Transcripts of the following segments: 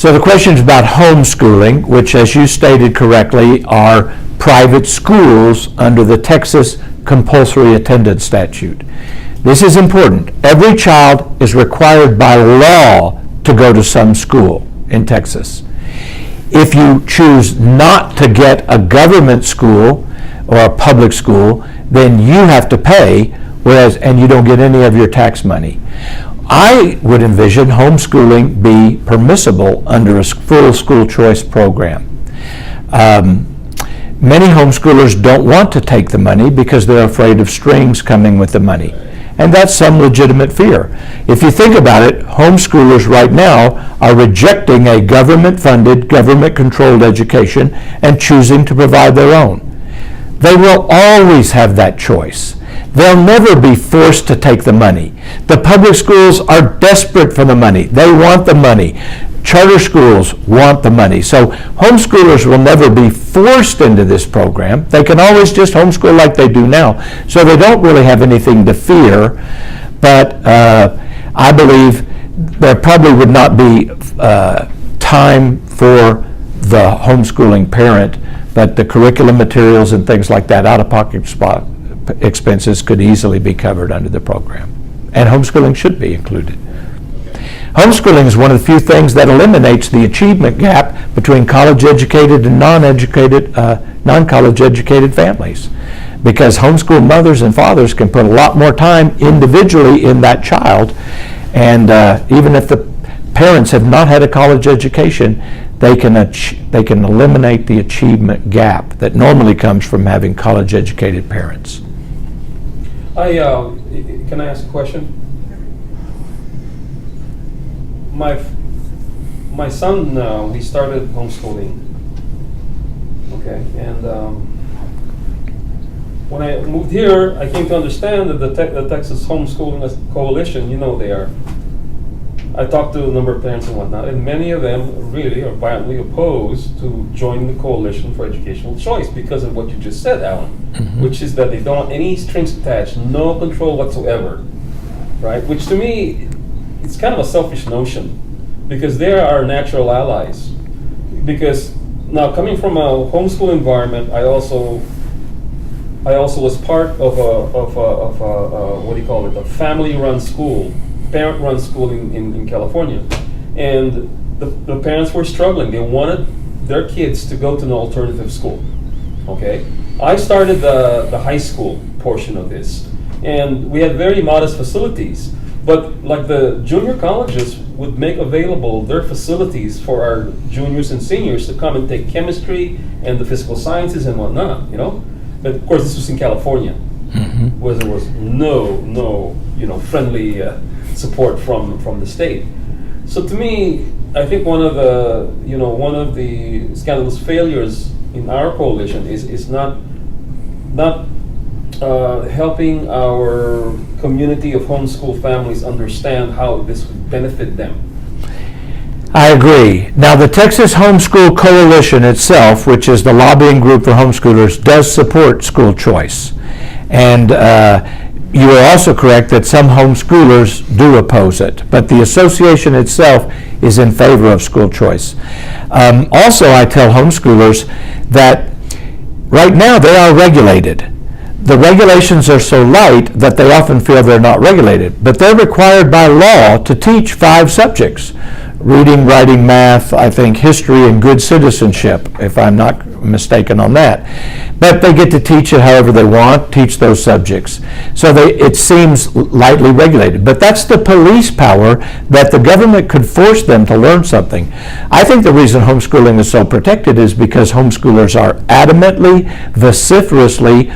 So the questions about homeschooling, which as you stated correctly are private schools under the Texas compulsory attendance statute. This is important. Every child is required by law to go to some school in Texas. If you choose not to get a government school or a public school, then you have to pay, and you don't get any of your tax money. I would envision homeschooling be permissible under a full school choice program. Many homeschoolers don't want to take the money because they're afraid of strings coming with the money. And that's some legitimate fear. If you think about it, homeschoolers right now are rejecting a government-funded, government-controlled education and choosing to provide their own. They will always have that choice. They'll never be forced to take the money. The public schools are desperate for the money. They want the money. Charter schools want the money. So homeschoolers will never be forced into this program. They can always just homeschool like they do now. So they don't really have anything to fear. But I believe there probably would not be time for the homeschooling parent, but the curriculum materials and things like that, out-of-pocket expenses could easily be covered under the program. And homeschooling should be included. Homeschooling is one of the few things that eliminates the achievement gap between college-educated and non-college educated families, because homeschool mothers and fathers can put a lot more time individually in that child, and even if the parents have not had a college education, they can eliminate the achievement gap that normally comes from having college-educated parents. Can I ask a question? My son now, he started homeschooling. Okay, and when I moved here, I came to understand that the Texas Homeschooling Coalition, you know they are. I talked to a number of parents and whatnot, and many of them really are violently opposed to joining the Coalition for Educational Choice because of what you just said, Alan, which is that they don't want any strings attached, no control whatsoever, right? Which to me, it's kind of a selfish notion, because they are our natural allies. Because now, coming from a homeschool environment, I also was part of a what do you call it, a family-run school, parent-run school in California. And the parents were struggling. They wanted their kids to go to an alternative school, okay? I started the high school portion of this, and we had very modest facilities. But like the junior colleges would make available their facilities for our juniors and seniors to come and take chemistry and the physical sciences and whatnot, you know? But of course this was in California, where there was no friendly support from the state. So to me, I think one of the scandalous failures in our coalition is not helping our community of homeschool families understand how this would benefit them. I agree. Now, the Texas Homeschool Coalition itself, which is the lobbying group for homeschoolers, does support school choice. And you are also correct that some homeschoolers do oppose it, but the association itself is in favor of school choice. Also, I tell homeschoolers that right now they are regulated. The regulations are so light that they often feel they're not regulated, but they're required by law to teach 5 subjects: reading, writing, math, I think history, and good citizenship, if I'm not mistaken on that. But they get to teach it however they want, teach those subjects. So it seems lightly regulated. But that's the police power that the government could force them to learn something. I think the reason homeschooling is so protected is because homeschoolers are adamantly, vociferously,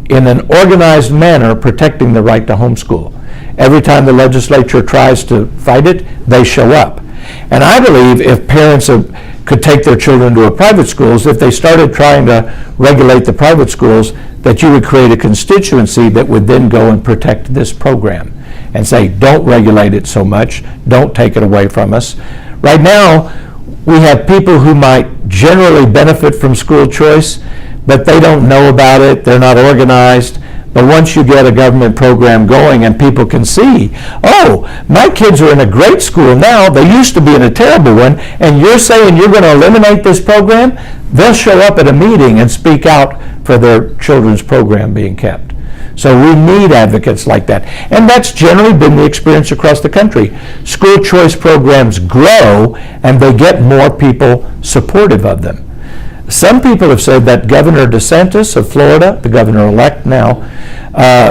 in an organized manner protecting the right to homeschool. Every time the legislature tries to fight it, they show up. And I believe if parents could take their children to a private schools, if they started trying to regulate the private schools, that you would create a constituency that would then go and protect this program and say, don't regulate it so much, don't take it away from us. Right now, we have people who might generally benefit from school choice, but they don't know about it, they're not organized, But once you get a government program going and people can see, oh, my kids are in a great school now, they used to be in a terrible one, and you're saying you're going to eliminate this program, they'll show up at a meeting and speak out for their children's program being kept. So we need advocates like that. And that's generally been the experience across the country. School choice programs grow and they get more people supportive of them. Some people have said that Governor DeSantis of Florida, the governor-elect now,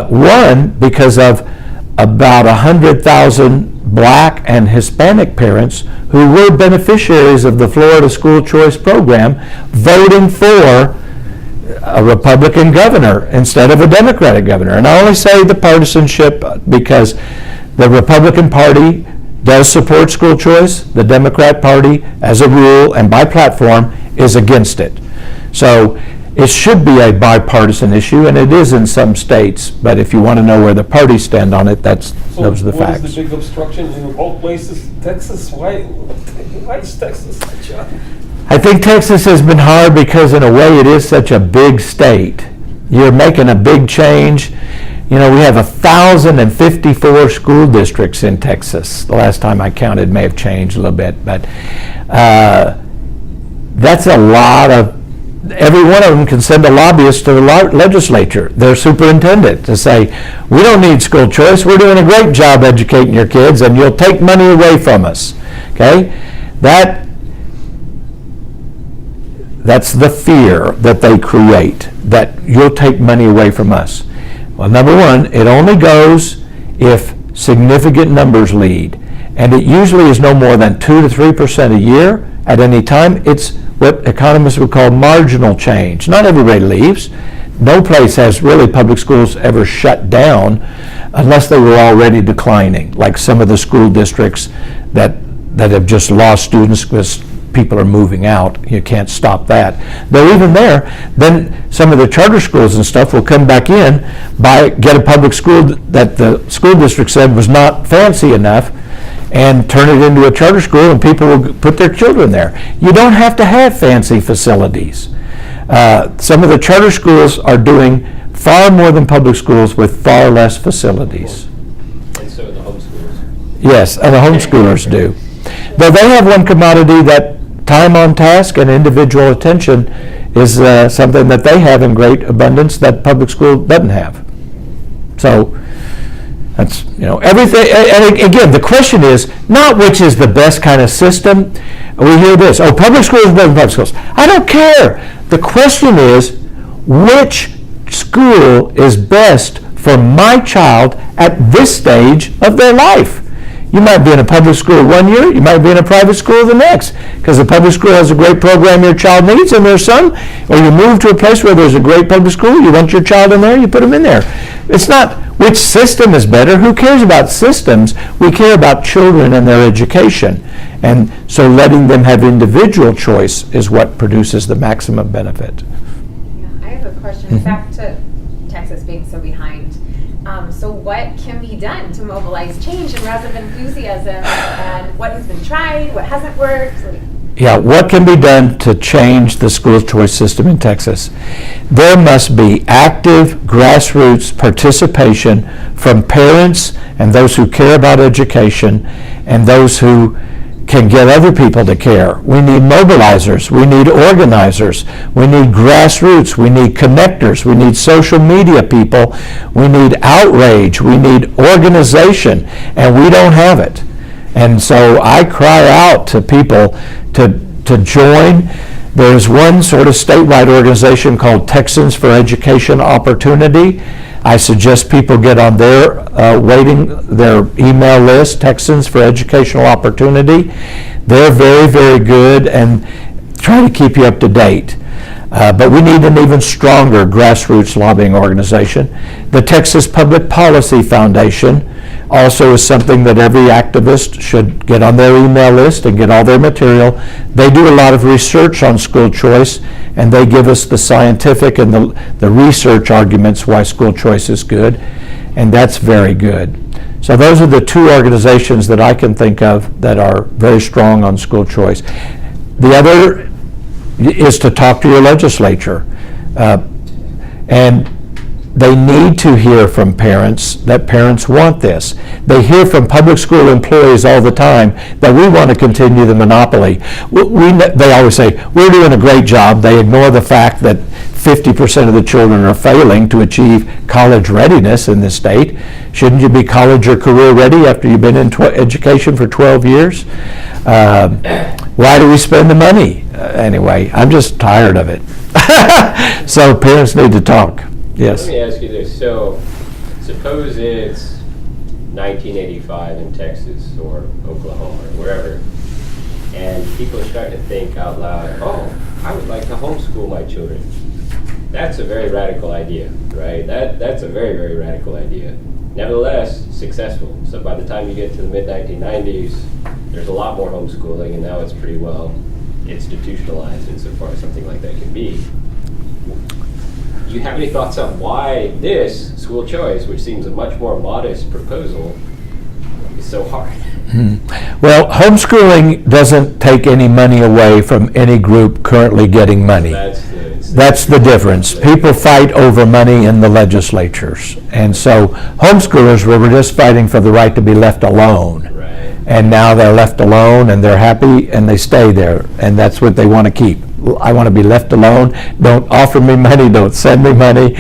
won because of about 100,000 black and Hispanic parents who were beneficiaries of the Florida school choice program voting for a Republican governor instead of a Democratic governor. And I only say the partisanship because the Republican Party does support school choice. The Democrat Party, as a rule and by platform, is against it. So it should be a bipartisan issue, and it is in some states. But if you want to know where the parties stand on it, those are the facts. What is the big obstruction in all places? Texas? Why is Texas such a... I think Texas has been hard because in a way it is such a big state. You're making a big change. You know, we have 1,054 school districts in Texas. The last time I counted may have changed a little bit, but that's a lot of, every one of them can send a lobbyist to the legislature, their superintendent, to say, we don't need school choice, we're doing a great job educating your kids and you'll take money away from us. Okay? That's the fear that they create, that you'll take money away from us. Well, number one, it only goes if significant numbers lead. And it usually is no more than 2 to 3% a year at any time. It's what economists would call marginal change. Not everybody leaves. No place has really public schools ever shut down unless they were already declining, like some of the school districts that have just lost students because people are moving out. You can't stop that. Though even there, then some of the charter schools and stuff will come back in, get a public school that the school district said was not fancy enough, and turn it into a charter school, and people will put their children there. You don't have to have fancy facilities. Some of the charter schools are doing far more than public schools with far less facilities. And so the homeschoolers. Yes, and the homeschoolers do. Though they have one commodity, that time on task and individual attention is something that they have in great abundance that public school doesn't have. So that's, everything. And again, the question is not which is the best kind of system. We hear this, public schools are better than public schools. I don't care. The question is, which school is best for my child at this stage of their life? You might be in a public school one year, you might be in a private school the next, because the public school has a great program your child needs, and there's some, or you move to a place where there's a great public school, you want your child in there, you put them in there. It's not which system is better. Who cares about systems? We care about children and their education. And so letting them have individual choice is what produces the maximum benefit. Yeah, I have a question. Back to Texas being so behind. So what can be done to mobilize change and rouse of enthusiasm, and what has been tried, what hasn't worked? Yeah, what can be done to change the school choice system in Texas? There must be active grassroots participation from parents and those who care about education and those who can get other people to care. We need mobilizers, we need organizers, we need grassroots, we need connectors, we need social media people, we need outrage, we need organization, and we don't have it. And so I cry out to people to join. There's one sort of statewide organization called Texans for Education Opportunity. I suggest people get on their their email list, Texans for Educational Opportunity. They're very, very good and try to keep you up to date. But we need an even stronger grassroots lobbying organization. The Texas Public Policy Foundation also is something that every activist should get on their email list and get all their material. They do a lot of research on school choice, and they give us the scientific and the research arguments why school choice is good, and that's very good. So those are the two organizations that I can think of that are very strong on school choice. The other is to talk to your legislature. And they need to hear from parents that parents want this. They hear from public school employees all the time that we want to continue the monopoly. They always say, we're doing a great job. They ignore the fact that 50% of the children are failing to achieve college readiness in this state. Shouldn't you be college or career ready after you've been in education for 12 years? Why do we spend the money? Anyway, I'm just tired of it. So parents need to talk. Yes. Let me ask you this. So suppose it's 1985 in Texas or Oklahoma or wherever, and people are starting to think out loud, oh, I would like to homeschool my children. That's a very radical idea, right? That's a very, very radical idea. Nevertheless, successful. So by the time you get to the mid-1990s, there's a lot more homeschooling, and now it's pretty well institutionalized insofar as something like that can be. You have any thoughts on why this school choice, which seems a much more modest proposal, is so hard? Well, homeschooling doesn't take any money away from any group currently getting money. That's the difference. People fight over money in the legislatures. And so homeschoolers were just fighting for the right to be left alone. Right. And now they're left alone and they're happy and they stay there. And that's what they want to keep. I want to be left alone. Don't offer me money. Don't send me money.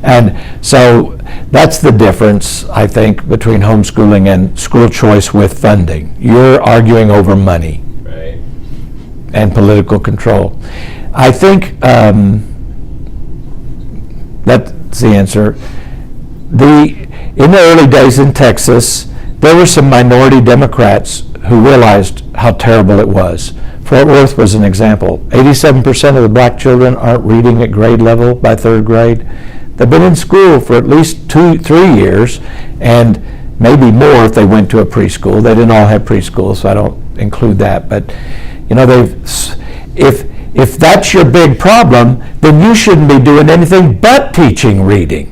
And so that's the difference, I think, between homeschooling and school choice with funding. You're arguing over money. Right. And political control. I think that's the answer. In the early days in Texas, there were some minority Democrats who realized how terrible it was. Fort Worth was an example. 87% of the black children aren't reading at grade level by third grade. They've been in school for at least 2-3 years, and maybe more if they went to a preschool. They didn't all have preschool, so I don't include that. But you know, if that's your big problem, then you shouldn't be doing anything but teaching reading.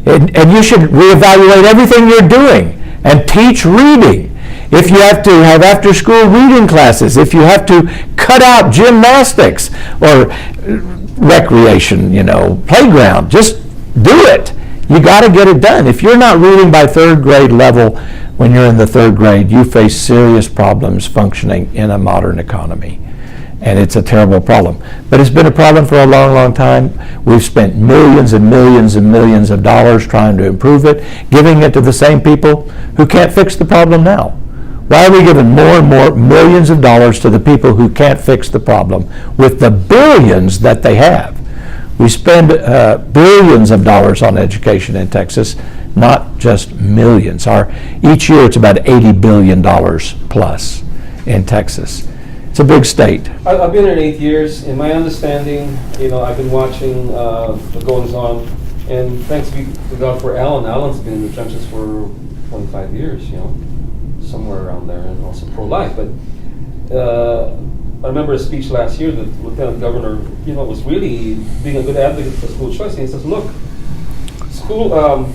And you should reevaluate everything you're doing and teach reading. If you have to have after-school reading classes, if you have to cut out gymnastics or recreation, playground, just do it. You got to get it done. If you're not reading by third grade level when you're in the third grade, you face serious problems functioning in a modern economy. And it's a terrible problem. But it's been a problem for a long, long time. We've spent millions and millions and millions of dollars trying to improve it, giving it to the same people who can't fix the problem now. Why are we giving more and more millions of dollars to the people who can't fix the problem with the billions that they have? We spend billions of dollars on education in Texas, not just millions. Each year it's about $80 billion plus in Texas. It's a big state. I've been here 8 years. In my understanding, I've been watching the goings on, and thanks be to God for Alan. Alan's been in the trenches for 25 years, somewhere around there, and also pro-life. But I remember a speech last year that Lieutenant Governor, was really being a good advocate for school choice. And he says, look,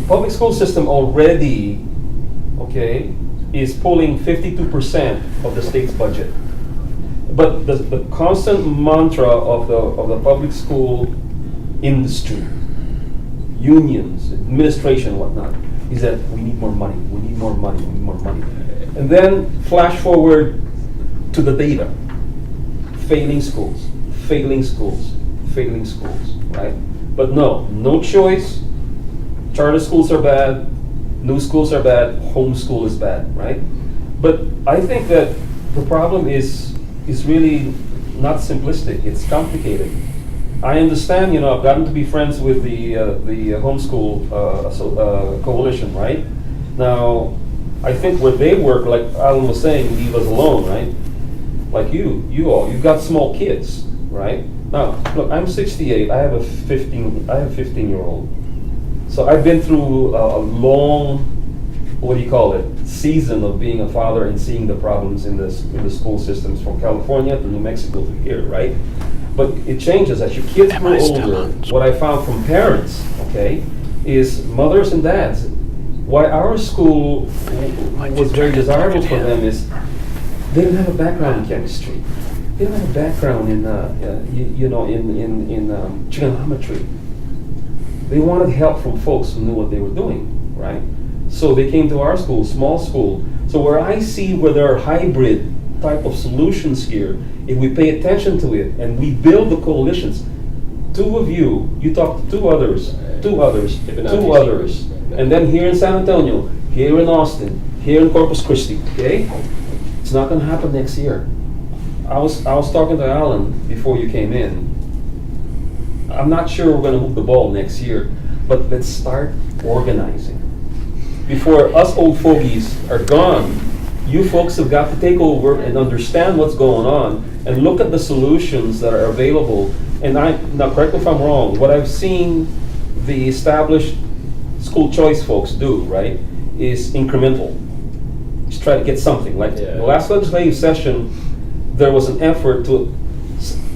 public school system already, is pulling 52% of the state's budget. But the constant mantra of the public school industry, unions, administration, whatnot, is that we need more money, we need more money, we need more money. And then flash forward to the data. Failing schools, failing schools, failing schools, right? But no choice. Charter schools are bad, new schools are bad, homeschool is bad, right? But I think that the problem is really not simplistic, it's complicated. I understand, I've gotten to be friends with the homeschool coalition, right? Now, I think where they work, like Alan was saying, leave us alone, right? Like you've got small kids, right? Now, look, I'm 68, I have a 15-year-old. So I've been through a long, season of being a father and seeing the problems in the school systems from California to New Mexico to here, right? But it changes as your kids grow older. What I found from parents, is mothers and dads. Why our school was very desirable for them is they didn't have a background in chemistry. They didn't have a background in trigonometry. They wanted help from folks who knew what they were doing, right? So they came to our school, small school. So where I see where there are hybrid type of solutions here, if we pay attention to it and we build the coalitions, two of you talk to two others, and then here in San Antonio, here in Austin, here in Corpus Christi, okay? It's not gonna happen next year. I was talking to Alan before you came in. I'm not sure we're gonna move the ball next year, but let's start organizing. Before us old fogies are gone, you folks have got to take over and understand what's going on and look at the solutions that are available. And now correct me if I'm wrong, what I've seen the established school choice folks do, right, is incremental. Just try to get something. Like the last legislative session, there was an effort to,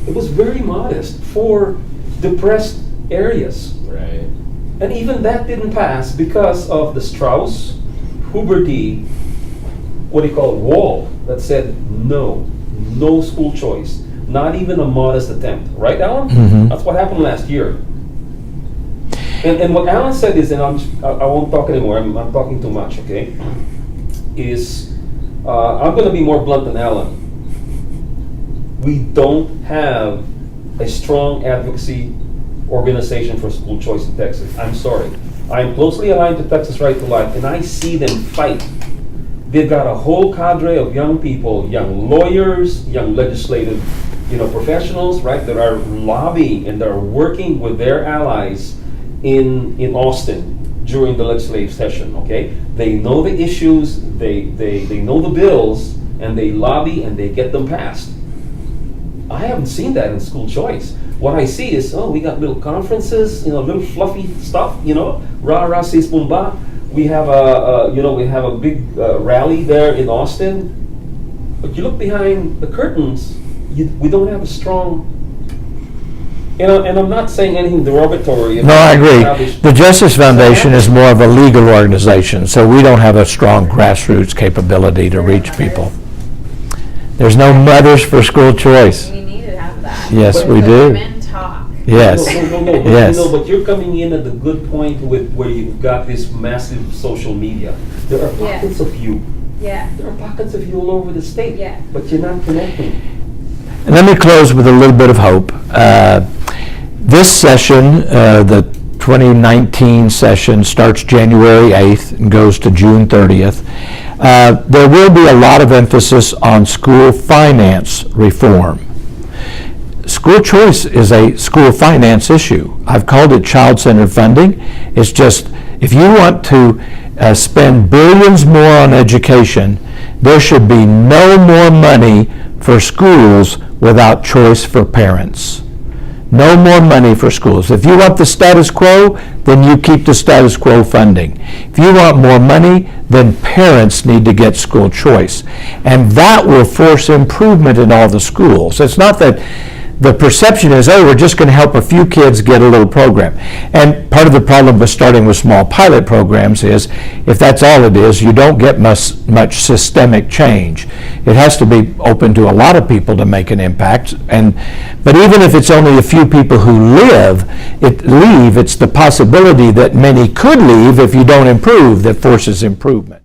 it was very modest for depressed areas. Right. And even that didn't pass because of the Strauss, Hoover D, what do you call it, wall that said no school choice, not even a modest attempt. Right, Alan? Mhm. That's what happened last year. And what Alan said is, and I won't talk anymore, I'm talking too much, okay, is, I'm going to be more blunt than Alan. We don't have a strong advocacy organization for school choice in Texas. I'm sorry. I'm closely aligned to Texas Right to Life, and I see them fight. They've got a whole cadre of young people, young lawyers, young legislative, professionals, right, that are lobbying and that are working with their allies in Austin during the legislative session, okay? They know the issues, they know the bills, and they lobby and they get them passed. I haven't seen that in school choice. What I see is, we got little conferences, little fluffy stuff, rah sis boomba. We have a big rally there in Austin. But you look behind the curtains, we don't have a strong. And I'm not saying anything derogatory. No, I agree. The Justice Foundation is more of a legal organization, so we don't have a strong grassroots capability to reach people. There's no Mothers for School Choice. We need to have that. Yes, we The do. women talk. Yes. No. Yes. But you're coming in at the good point with where you've got this massive social media. There are Yeah. pockets of you. Yeah. There are pockets of you all over the state. Yeah. But you're not connecting. And let me close with a little bit of hope. This session, the 2019 session, starts January 8th and goes to June 30th. There will be a lot of emphasis on school finance reform. School choice is a school finance issue. I've called it child-centered funding. It's just, if you want to spend billions more on education, there should be no more money for schools without choice for parents. No more money for schools. If you want the status quo, then you keep the status quo funding. If you want more money, then parents need to get school choice. And that will force improvement in all the schools. It's not that the perception is, we're just going to help a few kids get a little program. And part of the problem with starting with small pilot programs is, if that's all it is, you don't get much systemic change. It has to be open to a lot of people to make an impact. But even if it's only a few people who leave, it's the possibility that many could leave if you don't improve that forces improvement.